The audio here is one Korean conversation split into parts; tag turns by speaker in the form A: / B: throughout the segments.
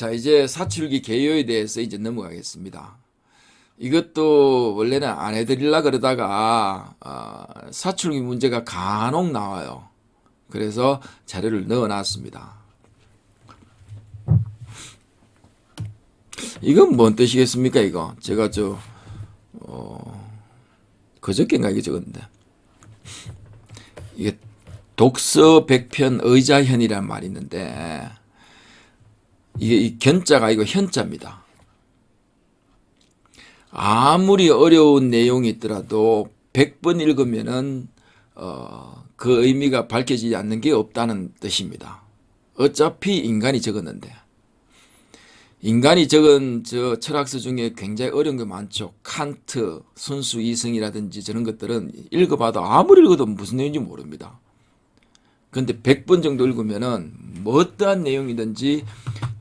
A: 자, 이제 사출기 개요에 대해서 이제 넘어가겠습니다. 이것도 원래는 안 해드리려 그러다가 사출기 문제가 간혹 나와요. 그래서 자료를 넣어놨습니다. 이건 뭔 뜻이겠습니까? 이거 제가 그저께인가 이게 적었는데 이게 독서 백편 의자현이라는 말이 있는데 이게 이 견자가 이거 현자입니다. 아무리 어려운 내용이 있더라도 100번 읽으면은 그 의미가 밝혀지지 않는 게 없다는 뜻입니다. 어차피 인간이 적었는데 인간이 적은 저 철학서 중에 굉장히 어려운 게 많죠. 칸트, 순수 이승이라든지 저런 것들은 읽어봐도 아무리 읽어도 무슨 내용인지 모릅니다. 근데 100번 정도 읽으면은 뭐 어떠한 내용이든지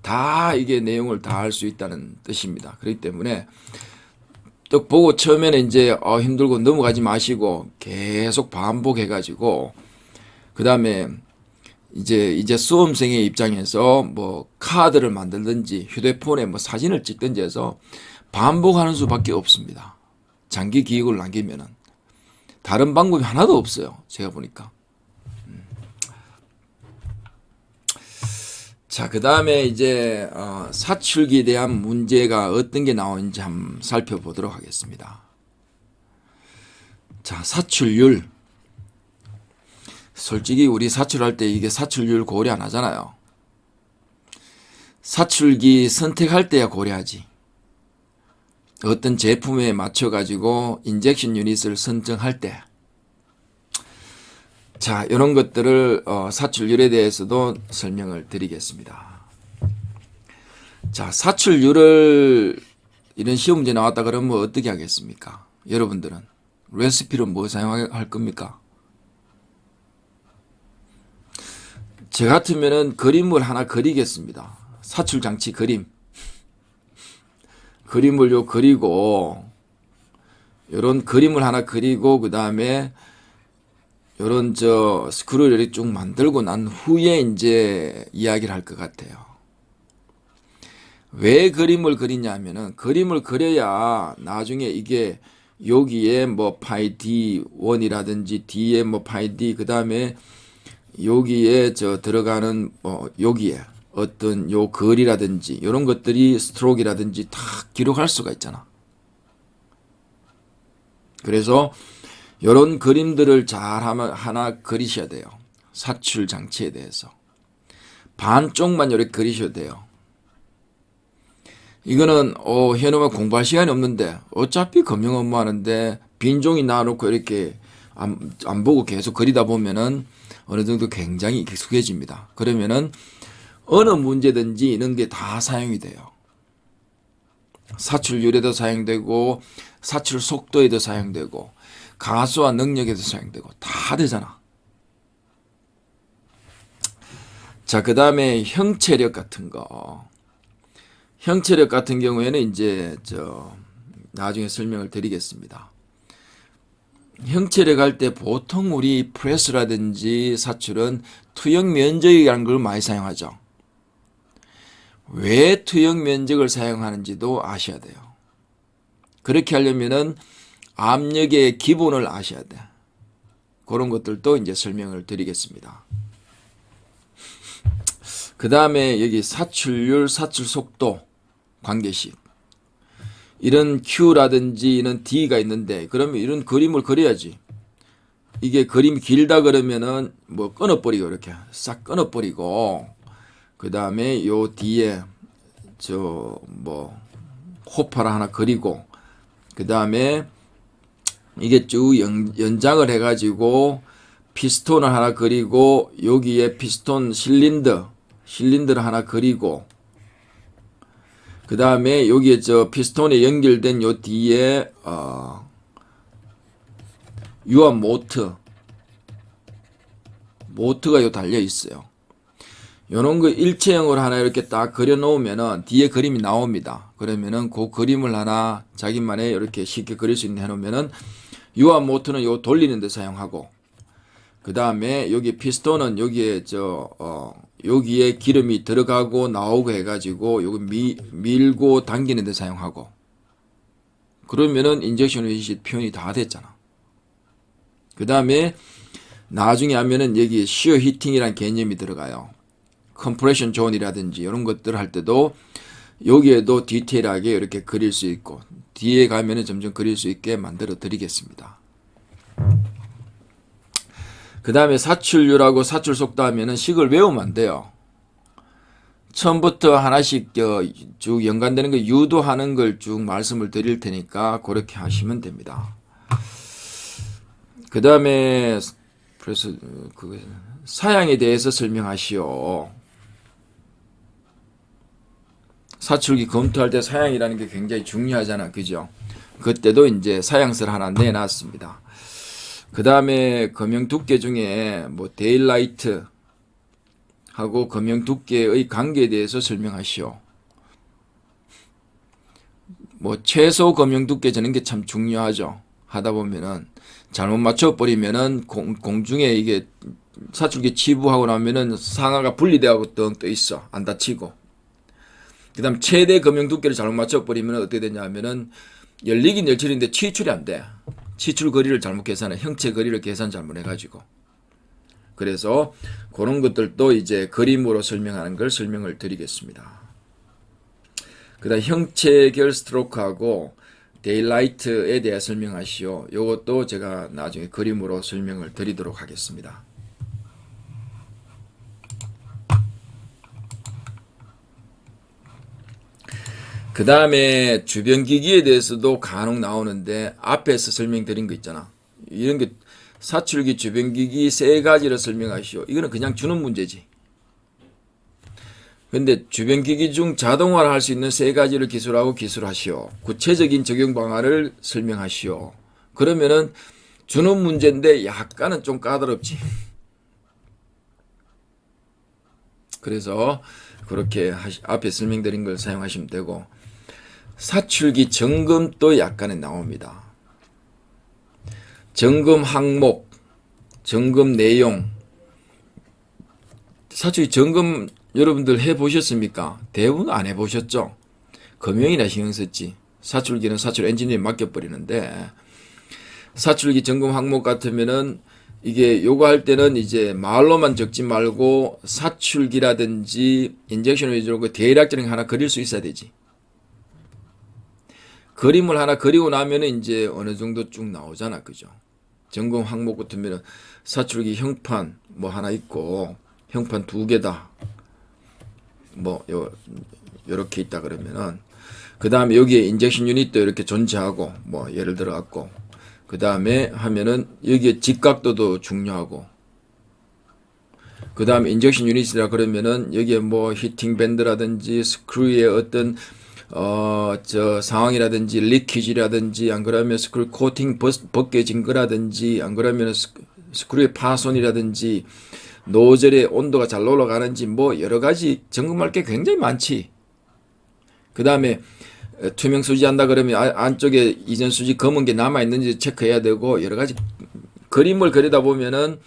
A: 다 이게 내용을 다 알 수 있다는 뜻입니다. 그렇기 때문에 또 보고 처음에는 이제 힘들고 넘어가지 마시고 계속 반복해가지고 그 다음에 이제 수험생의 입장에서 뭐 카드를 만들든지 휴대폰에 뭐 사진을 찍든지 해서 반복하는 수밖에 없습니다. 장기 기억을 남기면은 다른 방법이 하나도 없어요. 제가 보니까. 자, 그 다음에 이제 사출기에 대한 문제가 어떤 게 나오는지 한번 살펴보도록 하겠습니다. 자, 사출률. 솔직히 우리 사출할 때 이게 사출률 고려 안 하잖아요. 사출기 선택할 때야 고려하지. 어떤 제품에 맞춰가지고 인젝션 유닛을 선정할 때. 자, 이런 것들을 사출률에 대해서도 설명을 드리겠습니다. 자, 사출률을 이런 시험 문제 나왔다 그러면 어떻게 하겠습니까? 여러분들은 레시피로 뭐 사용할 겁니까? 저 같으면은 그림을 하나 그리겠습니다. 사출 장치 그림. 그림을 그리고 이런 그림을 하나 그리고 그 다음에 요런 스크롤을 이렇게 쭉 만들고 난 후에 이제 이야기를 할 것 같아요. 왜 그림을 그리냐면은 그림을 그려야 나중에 이게 여기에 뭐 파이 D1이라든지 D에 뭐 파이 D 그 다음에 여기에 들어가는 여기에 어떤 요 글이라든지 이런 것들이 스트로크라든지 다 기록할 수가 있잖아. 그래서 이런 그림들을 잘 하나 그리셔야 돼요. 사출 장치에 대해서. 반쪽만 이렇게 그리셔야 돼요. 이거는 현우가 공부할 시간이 없는데 어차피 금융 업무하는데 빈종이 놔놓고 이렇게 안 보고 계속 그리다 보면은 어느 정도 굉장히 익숙해집니다. 그러면은 어느 문제든지 이런 게 다 사용이 돼요. 사출률에도 사용되고 사출 속도에도 사용되고 가수와 능력에도 사용되고 다 되잖아. 자, 그 다음에 형체력 같은 거. 형체력 같은 경우에는 이제 나중에 설명을 드리겠습니다. 형체력 할 때 보통 우리 프레스라든지 사출은 투영 면적이라는 걸 많이 사용하죠. 왜 투영 면적을 사용하는지도 아셔야 돼요. 그렇게 하려면은 압력의 기본을 아셔야 돼. 그런 것들도 이제 설명을 드리겠습니다. 그 다음에 여기 사출률, 사출 속도 관계식. 이런 Q라든지 이런 D가 있는데 그러면 이런 그림을 그려야지. 이게 그림이 길다 그러면은 뭐 끊어버리고 이렇게 싹 끊어버리고 그 다음에 요 뒤에 호파를 하나 그리고 그 다음에 이게 쭉 연장을 해가지고 피스톤을 하나 그리고 여기에 피스톤 실린더를 하나 그리고 그 다음에 여기에 피스톤에 연결된 요 뒤에 유압 모터가 요 달려 있어요. 요런 거 일체형으로 하나 이렇게 딱 그려 놓으면은 뒤에 그림이 나옵니다. 그러면은 그 그림을 하나 자기만의 이렇게 쉽게 그릴 수 있는 해 놓으면은 유압 모터는 요 돌리는 데 사용하고 그 다음에 여기 피스톤은 여기에 여기에 기름이 들어가고 나오고 해가지고 요거 밀고 당기는 데 사용하고, 그러면은 인젝션 유닛이 표현이 다 됐잖아. 그 다음에 나중에 하면은 여기 시어 히팅이라는 개념이 들어가요. 컴프레션 존이라든지 이런 것들 할 때도 여기에도 디테일하게 이렇게 그릴 수 있고, 뒤에 가면은 점점 그릴 수 있게 만들어 드리겠습니다. 그 다음에 사출률하고 사출 속도 하면은 식을 외우면 안 돼요. 처음부터 하나씩 쭉 연관되는 거 유도하는 걸 쭉 말씀을 드릴 테니까 그렇게 하시면 됩니다. 그 다음에 그래서 사양에 대해서 설명하시오. 사출기 검토할 때 사양이라는 게 굉장히 중요하잖아, 그죠? 그때도 이제 사양서를 하나 내놨습니다. 그 다음에 검형 두께 중에 뭐 데일라이트 하고 검형 두께의 관계에 대해서 설명하시오. 뭐 최소 검형 두께 저는 게 참 중요하죠. 하다 보면은 잘못 맞춰버리면은 공중에 이게 사출기 치부하고 나면은 상하가 분리되고 떠 있어. 안 다치고. 그 다음 최대 검형 두께를 잘못 맞춰버리면 어떻게 되냐면은 열리긴 열출인데 치출이 안 돼. 치출 거리를 잘못 계산해. 형체 거리를 계산 잘못해가지고. 그래서 그런 것들도 이제 그림으로 설명하는 걸 설명을 드리겠습니다. 그 다음 형체결 스트로크하고 데일라이트에 대해 설명하시오. 이것도 제가 나중에 그림으로 설명을 드리도록 하겠습니다. 그 다음에 주변 기기에 대해서도 간혹 나오는데 앞에서 설명드린 거 있잖아. 이런 게 사출기 주변 기기 세 가지를 설명하시오. 이거는 그냥 주는 문제지. 근데 주변 기기 중 자동화를 할 수 있는 세 가지를 기술하고 기술하시오. 구체적인 적용 방안을 설명하시오. 그러면은 주는 문제인데 약간은 좀 까다롭지. 그래서 그렇게 앞에 설명드린 걸 사용하시면 되고, 사출기 점검도 약간은 나옵니다. 점검 항목, 점검 내용. 사출기 점검 여러분들 해보셨습니까? 대부분 안 해보셨죠? 검형이나 신경 썼지. 사출기는 사출 엔지니어에 맡겨버리는데, 사출기 점검 항목 같으면은 이게 요거 할 때는 이제 말로만 적지 말고 사출기라든지 인젝션 위주로 그 대략적인 하나 그릴 수 있어야 되지. 그림을 하나 그리고 나면은 이제 어느 정도 쭉 나오잖아, 그죠? 점검 항목 같으면은 사출기 형판 뭐 하나 있고 형판 두 개다. 뭐 요렇게 있다 그러면은 그 다음에 여기에 인젝션 유닛도 이렇게 존재하고 뭐 예를 들어 갖고 그 다음에 하면은 여기에 직각도도 중요하고 그 다음에 인젝션 유닛이라 그러면은 여기에 뭐 히팅 밴드라든지 스크류의 어떤 상황이라든지 리키지라든지 안 그러면 스크류 코팅 벗겨진 거라든지 안 그러면 스크류의 파손이라든지 노즐의 온도가 잘 올라가는지 뭐 여러 가지 점검할 게 굉장히 많지. 그 다음에 투명 수지 한다 그러면 안쪽에 이전 수지 검은 게 남아 있는지 체크해야 되고 여러 가지 그림을 그리다 보면은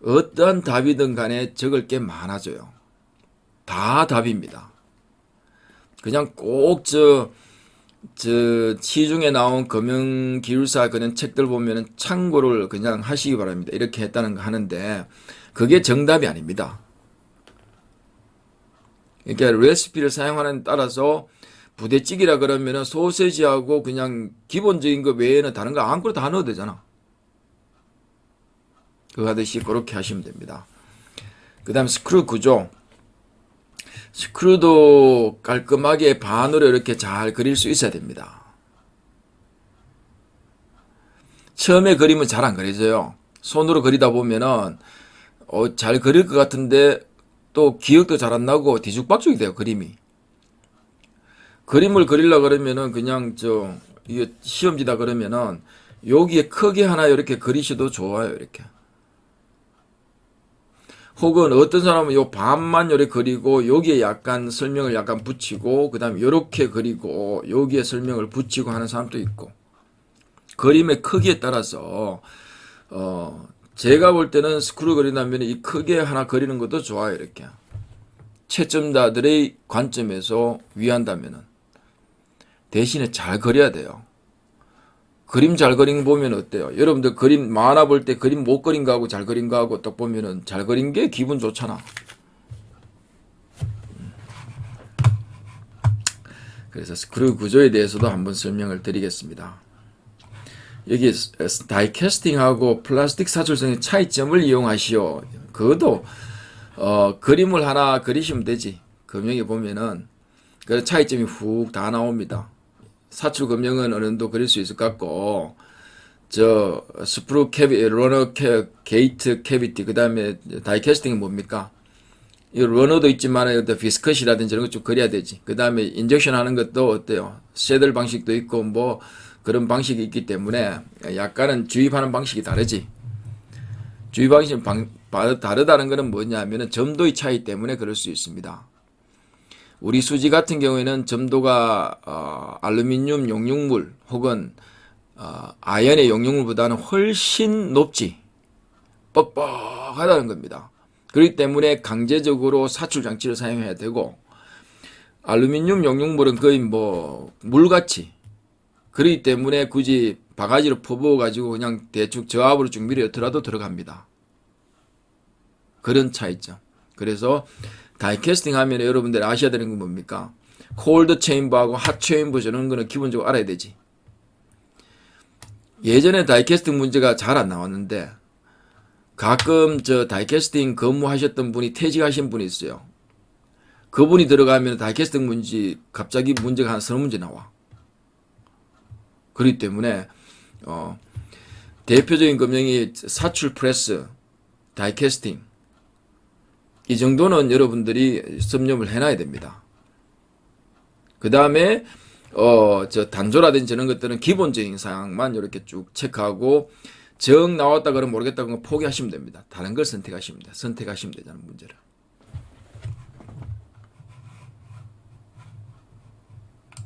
A: 어떤 답이든 간에 적을 게 많아져요. 다 답입니다. 그냥 꼭 시중에 나온 금융기술사 그런 책들 보면은 참고를 그냥 하시기 바랍니다. 이렇게 했다는 거 하는데 그게 정답이 아닙니다. 그러니까 레시피를 사용하는 데 따라서 부대찌개라 그러면은 소세지하고 그냥 기본적인 거 외에는 다른 거 아무거나 다 넣어도 되잖아. 그거 하듯이 그렇게 하시면 됩니다. 그 다음 스크류 구조. 스크류도 깔끔하게 반으로 이렇게 잘 그릴 수 있어야 됩니다. 처음에 그리면 잘 안 그려져요. 손으로 그리다 보면은 잘 그릴 것 같은데 또 기억도 잘 안 나고 뒤죽박죽이 돼요, 그림이. 그림을 그리려 그러면은 그냥 이게 시험지다 그러면은 여기에 크게 하나 이렇게 그리셔도 좋아요, 이렇게. 혹은 어떤 사람은 요 반만 요렇게 그리고 여기에 약간 설명을 약간 붙이고 그 다음에 요렇게 그리고 여기에 설명을 붙이고 하는 사람도 있고 그림의 크기에 따라서 제가 볼 때는 스크류 그린다면 이 크게 하나 그리는 것도 좋아요, 이렇게. 채점자들의 관점에서 위한다면은 대신에 잘 그려야 돼요. 그림 잘 그린 거 보면 어때요? 여러분들 그림 만화 볼 때 그림 못 그린 거하고 잘 그린 거하고 딱 보면은 잘 그린 게 기분 좋잖아. 그래서 스크류 구조에 대해서도 한번 설명을 드리겠습니다. 여기 다이캐스팅하고 플라스틱 사출성의 차이점을 이용하시오. 그것도 그림을 하나 그리시면 되지. 금형에 보면은 그 차이점이 훅 다 나옵니다. 사출 금형은 어느 정도 그릴 수 있을 것 같고, 저 스프루 러너 게이트 캐비티, 그 다음에 다이캐스팅이 뭡니까? 이 러너도 있지만 비스컷이라든지 이런 것 좀 그려야 되지. 그 다음에 인젝션 하는 것도 어때요? 쉐들 방식도 있고 뭐 그런 방식이 있기 때문에 약간은 주입하는 방식이 다르지. 주입 방식이 다르다는 것은 뭐냐면은 점도의 차이 때문에 그럴 수 있습니다. 우리 수지 같은 경우에는 점도가 알루미늄 용융물 혹은 아연의 용융물보다는 훨씬 높지. 뻑뻑하다는 겁니다. 그렇기 때문에 강제적으로 사출 장치를 사용해야 되고, 알루미늄 용융물은 거의 뭐 물같이, 그렇기 때문에 굳이 바가지로 퍼부어 가지고 그냥 대충 저압으로 쭉 밀어더라도 들어갑니다. 그런 차이점. 그래서 다이캐스팅 하면 여러분들이 아셔야 되는 건 뭡니까? 콜드 체인버하고 핫 체인버 저런 거는 기본적으로 알아야 되지. 예전에 다이캐스팅 문제가 잘 안 나왔는데 가끔 저 다이캐스팅 근무하셨던 분이 퇴직하신 분이 있어요. 그분이 들어가면 다이캐스팅 문제 갑자기 문제가 한 서너 문제 나와. 그렇기 때문에 대표적인 금형이 사출 프레스, 다이캐스팅 이 정도는 여러분들이 섭렵을 해놔야 됩니다. 그 다음에 저 단조라든지 이런 것들은 기본적인 사항만 이렇게 쭉 체크하고 정 나왔다 그러면 모르겠다 그러면 포기하시면 됩니다. 다른 걸 선택하시면 돼요. 선택하시면 되잖아요, 문제를.